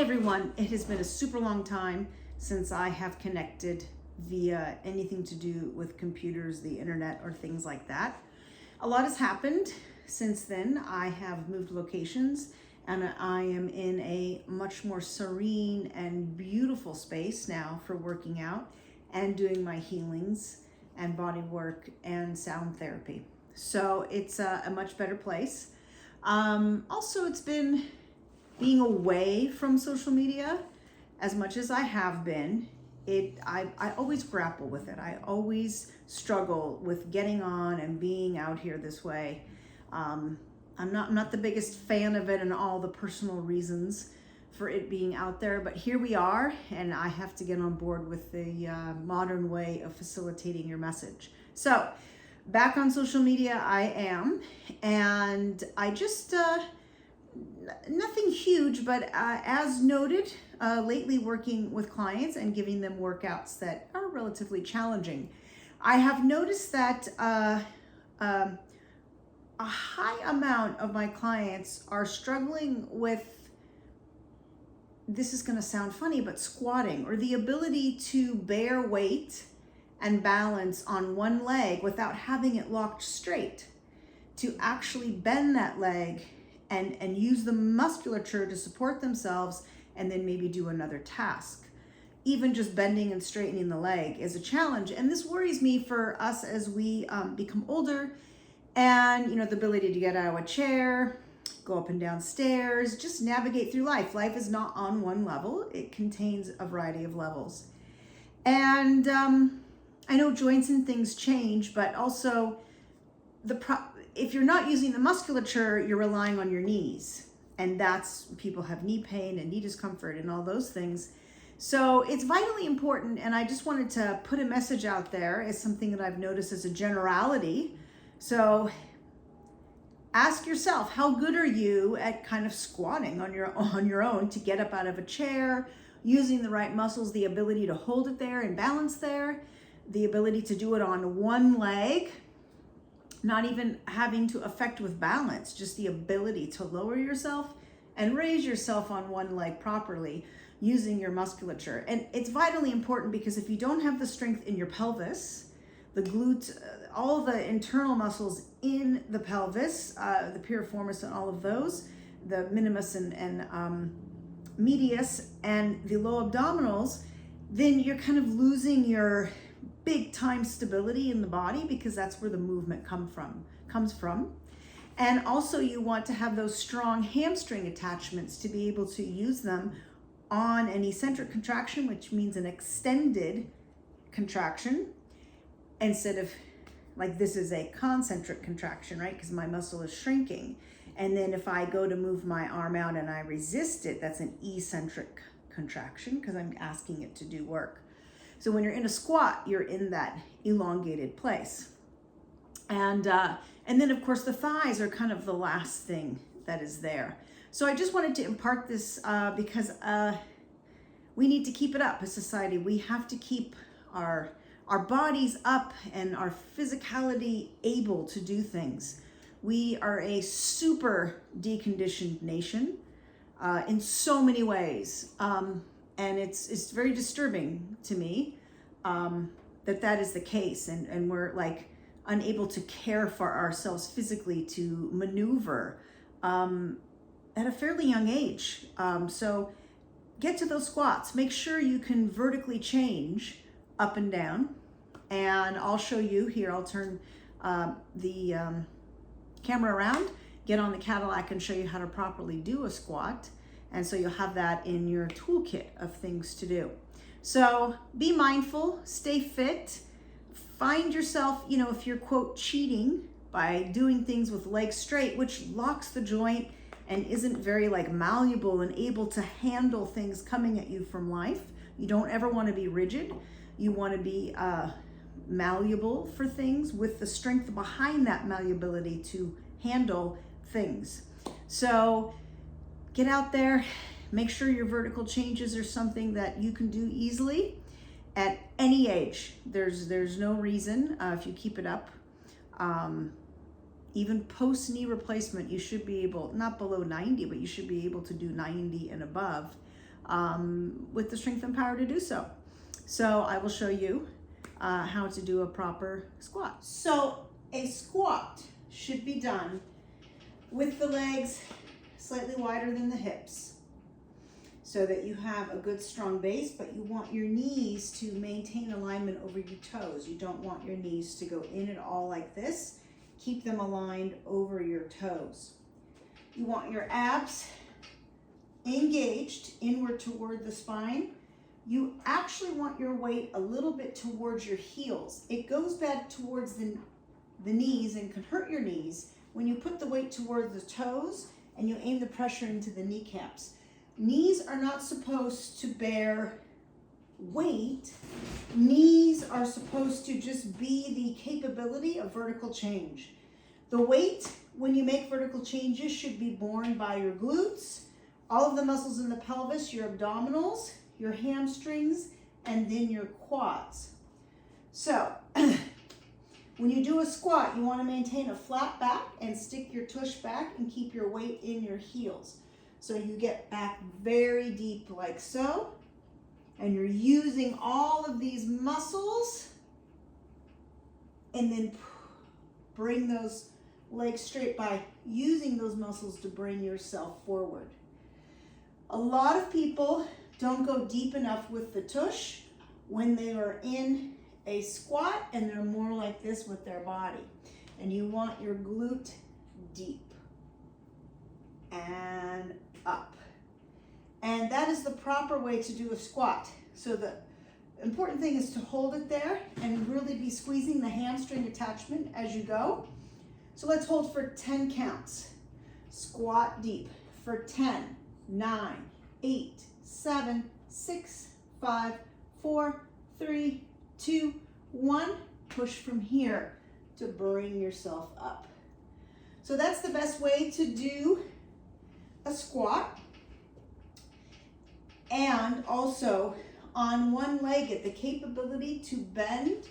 everyone, it has been a super long time since I have connected via anything to do with computers, the internet, or things like that. A lot has happened since then. I have moved locations and I am in a much more serene and beautiful space now for working out and doing my healings and body work and sound therapy. So it's a much better place. Also, it's been being away from social media as much as I have been. I always grapple with it. I always struggle with getting on and being out here this way. I'm not the biggest fan of it and all the personal reasons for it being out there, but here we are, and I have to get on board with the modern way of facilitating your message. So back on social media I am, and I just nothing huge, but as noted, lately working with clients and giving them workouts that are relatively challenging. I have noticed that a high amount of my clients are struggling with, this is going to sound funny, but squatting, or the ability to bear weight and balance on one leg without having it locked straight, to actually bend that leg and use the musculature to support themselves and then maybe do another task. Even just bending and straightening the leg is a challenge. And this worries me for us as we become older, and the ability to get out of a chair, go up and down stairs, just navigate through life. Life is not on one level. It contains a variety of levels. And I know joints and things change, but also if you're not using the musculature, you're relying on your knees. And people have knee pain and knee discomfort and all those things. So it's vitally important, and I just wanted to put a message out there as something that I've noticed as a generality. So ask yourself, how good are you at kind of squatting on your own to get up out of a chair, using the right muscles, the ability to hold it there and balance there, the ability to do it on one leg, not even having to affect with balance, just the ability to lower yourself and raise yourself on one leg properly using your musculature. And it's vitally important because if you don't have the strength in your pelvis, the glutes, all the internal muscles in the pelvis, the piriformis and all of those, the minimus and medius and the low abdominals, then you're kind of losing your big time stability in the body, because that's where the movement comes from. And also you want to have those strong hamstring attachments to be able to use them on an eccentric contraction, which means an extended contraction, instead of like this is a concentric contraction, right? Because my muscle is shrinking. And then if I go to move my arm out and I resist it, that's an eccentric contraction because I'm asking it to do work. So when you're in a squat, you're in that elongated place. And then of course the thighs are kind of the last thing that is there. So I just wanted to impart this because we need to keep it up as society. We have to keep our bodies up and our physicality able to do things. We are a super deconditioned nation in so many ways. And it's very disturbing to me that is the case, and we're like unable to care for ourselves physically, to maneuver at a fairly young age. So get to those squats. Make sure you can vertically change up and down, and I'll show you here. I'll turn the camera around, get on the Cadillac, and show you how to properly do a squat. And so you'll have that in your toolkit of things to do. So be mindful, stay fit, find yourself, if you're quote cheating by doing things with legs straight, which locks the joint and isn't very malleable and able to handle things coming at you from life. You don't ever want to be rigid. You want to be malleable for things with the strength behind that malleability to handle things. So get out there, make sure your vertical changes are something that you can do easily at any age. There's no reason, if you keep it up, even post knee replacement, you should be able, not below 90, but you should be able to do 90 and above with the strength and power to do so. So I will show you how to do a proper squat. So a squat should be done with the legs slightly wider than the hips so that you have a good strong base, but you want your knees to maintain alignment over your toes. You don't want your knees to go in at all like this. Keep them aligned over your toes. You want your abs engaged inward toward the spine. You actually want your weight a little bit towards your heels. It goes back towards the knees and can hurt your knees when you put the weight towards the toes and you aim the pressure into the kneecaps. Knees are not supposed to bear weight. Knees are supposed to just be the capability of vertical change. The weight, when you make vertical changes, should be borne by your glutes, all of the muscles in the pelvis, your abdominals, your hamstrings, and then your quads. So, when you do a squat, you want to maintain a flat back and stick your tush back and keep your weight in your heels. So you get back very deep like so, and you're using all of these muscles, and then bring those legs straight by using those muscles to bring yourself forward. A lot of people don't go deep enough with the tush when they are in a squat, and they're more like this with their body. And you want your glute deep and up. And that is the proper way to do a squat. So the important thing is to hold it there and really be squeezing the hamstring attachment as you go. So let's hold for 10 counts. Squat deep for 10, 9, 8, 7, 6, 5, 4, 3, 2, 1. Push from here to bring yourself up. So that's the best way to do a squat. And also on one leg, get the capability to bend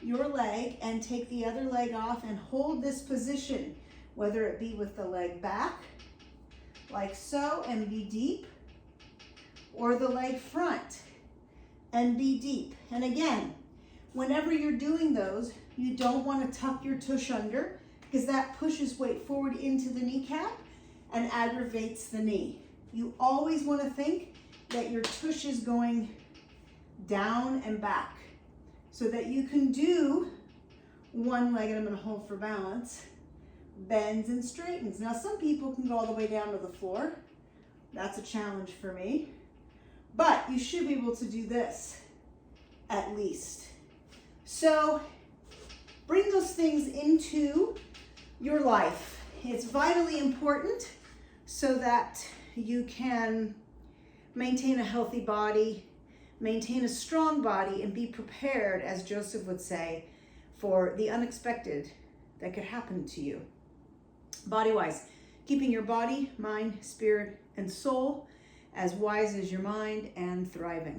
your leg and take the other leg off and hold this position, whether it be with the leg back, like so, and be deep, or the leg front and be deep. And again, whenever you're doing those, you don't want to tuck your tush under, because that pushes weight forward into the kneecap and aggravates the knee. You always want to think that your tush is going down and back so that you can do one leg, and I'm going to hold for balance, bends and straightens. Now some people can go all the way down to the floor. That's a challenge for me. But you should be able to do this at least. So bring those things into your life. It's vitally important so that you can maintain a healthy body, maintain a strong body, and be prepared, as Joseph would say, for the unexpected that could happen to you. Body-wise, keeping your body, mind, spirit, and soul as wise as your mind and thriving.